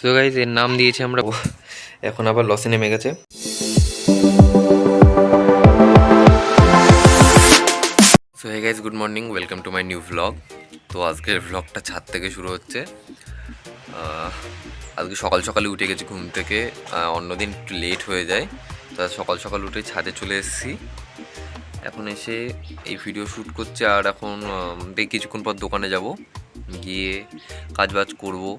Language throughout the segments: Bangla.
সো গাইজ এর নাম দিয়েছি আমরা, এখন আবার লসে নেমে গেছে। So hey guys, good morning, welcome to my new vlog. তো আজকের ভ্লগটা ছাদ থেকে শুরু হচ্ছে। আজকে সকাল সকালে উঠে গেছি ঘুম থেকে, অন্যদিন একটু লেট হয়ে যায়। তো সকাল সকাল উঠে ছাদে চলে এসেছি। এখন এসে এই ভিডিও শ্যুট করছে, আর এখন দেখি কিছুক্ষণ পর দোকানে যাব, গিয়ে কাজ বাজ করবো।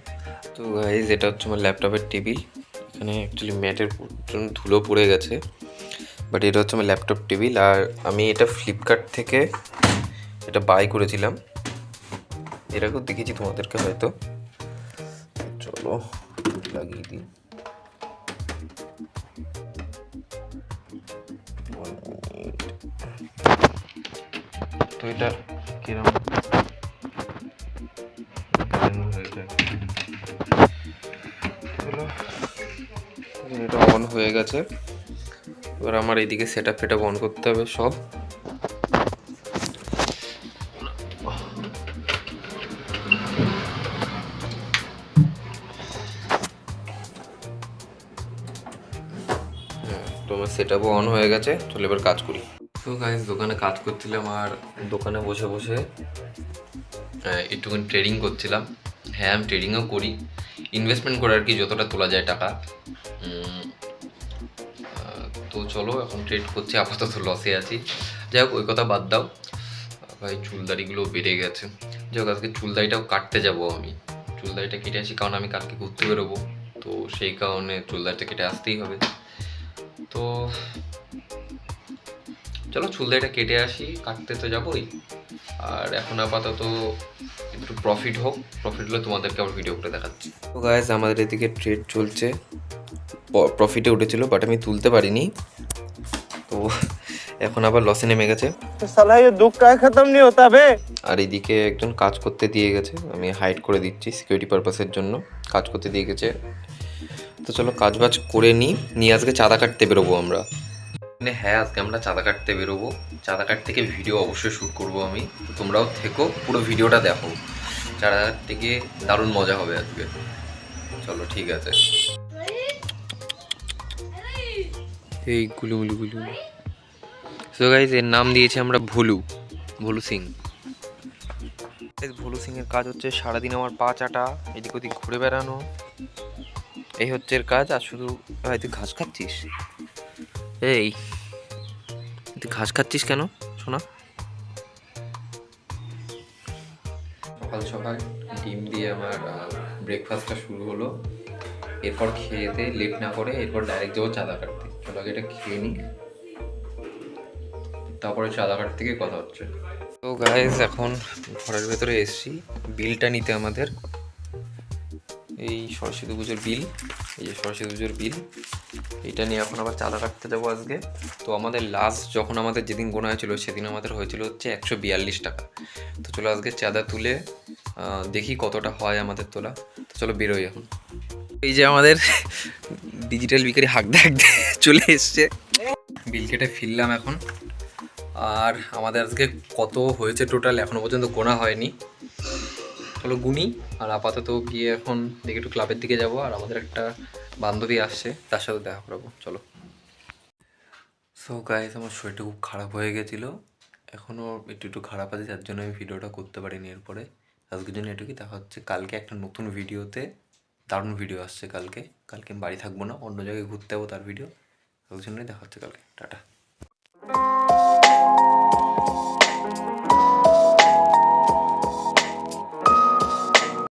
তো গাইজ এটা হচ্ছে আমার ল্যাপটপের টেবিল। এখানে অ্যাকচুয়ালি ম্যাটের জন্য ধুলো পড়ে গেছে, বাট এটা হচ্ছে আমার ল্যাপটপ টেবিল। আর আমি এটা ফ্লিপকার্ট থেকে এটা বাই করেছিলাম, এরকম দেখেছি তোমাদেরকে হয়তো। চলো লাগিয়ে দিই। তো এটা কিরম এটা অন হয়ে গেছে। এবার আমার এইদিকে সেট আপ ফেটআপ অন করতে হবে সব। তো আমার সেট আপও অন হয়ে গেছে, চলো এবার কাজ করি। তো গাইজ দোকানে কাজ করছিলাম, আর দোকানে বসে বসে একটুখানি ট্রেডিং করছিলাম। হ্যাঁ, আমি ট্রেডিংও করি, ইনভেস্টমেন্ট করে আর কি, যতটা তোলা যায় টাকা। তো চলো এখন ট্রেড করছি, আপাতত লসে আছি। যাই হোক, ওই কথা বাদ দাও। ভাই চুলদাড়িগুলো বেড়ে গেছে। যাই হোক, আজকে চুলদাড়িটাও কাটতে যাব আমি। চুলদাড়িটা কেটে আসি, কারণ আমি কালকে ঘুরতে বেরোবো, তো সেই কারণে চুলদাড়িটা কেটে আসতেই হবে। তো চলো চুলদাড়িটা কেটে আসি, কাটতে তো যাবোই। আর এখন আপাতত একটু প্রফিট হোক, প্রফিট হলে তোমাদেরকে আবার ভিডিও করে দেখাচ্ছি। তো গাইস আমাদের এদিকে ট্রেড চলছে, প্রফিটে উঠেছিল বাট আমি তুলতে পারিনি, তো এখন আবার লসে নেমে গেছে। साला ये दुख का खत्म नहीं होता बे। আর এইদিকে একজন কাজ করতে দিয়ে গেছে, আমি হাইড করে দিচ্ছি সিকিউরিটি পারপাসের জন্য, কাজ করতে দিয়ে গেছে। তো চলো কাজ বাজ করে নিয়ে আজকে চাঁদা কাটতে বেরোবো আমরা। মানে হ্যাঁ, আজকে আমরা চাঁদা কাটতে বেরোবো। চাঁদা কাট থেকে ভিডিও অবশ্যই শ্যুট করবো আমি, তো তোমরাও থেকো, পুরো ভিডিওটা দেখো। চাঁদা কাট থেকে দারুণ মজা হবে আজকে। চলো ঠিক আছে। এই গুলু। সো গাইজ এর নাম দিয়েছি আমরা ভুলু সিং। ভুলু সিং এর কাজ হচ্ছে সারাদিন আমার পা চাটা, এদিক ওদিক ঘুরে বেড়ানো, এই হচ্ছে এর কাজ। আর শুধু ভাই তুই ঘাস খাচ্ছিস, এই তুই ঘাস খাচ্ছিস কেন শোনা? সকাল সকাল ডিম দিয়ে আমার ব্রেকফাস্টটা শুরু হলো। এরপর খেয়েতে লেট না করে এরপর ডাইরেক্ট যাবো চাঁদা কাটতে। চলো আগে এটা খেয়ে নিই, তারপরে চাঁদা কাট থেকে কথা হচ্ছে। তো গাইজ এখন ঘরের ভেতরে এসছি বিলটা নিতে আমাদের। এই সরস্বতী পুজোর বিল, এই যে সরস্বতী পুজোর বিল, এইটা নিয়ে এখন আবার চাঁদা কাটতে যাবো আজকে। তো আমাদের লাস্ট যখন আমাদের যেদিন গোনা হয়েছিল সেদিন আমাদের হয়েছিল হচ্ছে 142 টাকা। তো চলো আজকে চাঁদা তুলে দেখি কতটা হয় আমাদের তোলা। তো চলো বেরোই এখন। এই যে আমাদের ডিজিটাল বিকারি হাঁকতে চলে এসছে। বিল কেটে ফিরলাম এখন। আর আমাদের আজকে কত হয়েছে টোটাল এখনো পর্যন্ত গোনা হয়নি, চলো গুনি। আর আপাতত গিয়ে এখন দেখি একটু ক্লাবের দিকে যাব, আর আমাদের একটা বান্ধবী আসছে, তার সাথে দেখা করবো। চলো। সো গাইস আমার শরীরটা খুব খারাপ হয়ে গেছিলো, এখনও একটু খারাপ আছে, যার জন্য আমি ভিডিওটা করতে পারিনি। এরপরে আজকের জন্য এটুকুই, দেখা হচ্ছে কালকে একটা নতুন ভিডিওতে। দারুণ ভিডিও আসছে কালকে আমি বাড়ি থাকবো না, অন্য জায়গায় ঘুরতে যাবো, তার ভিডিও। ওই জন্যই দেখা হচ্ছে কালকে, টাটা।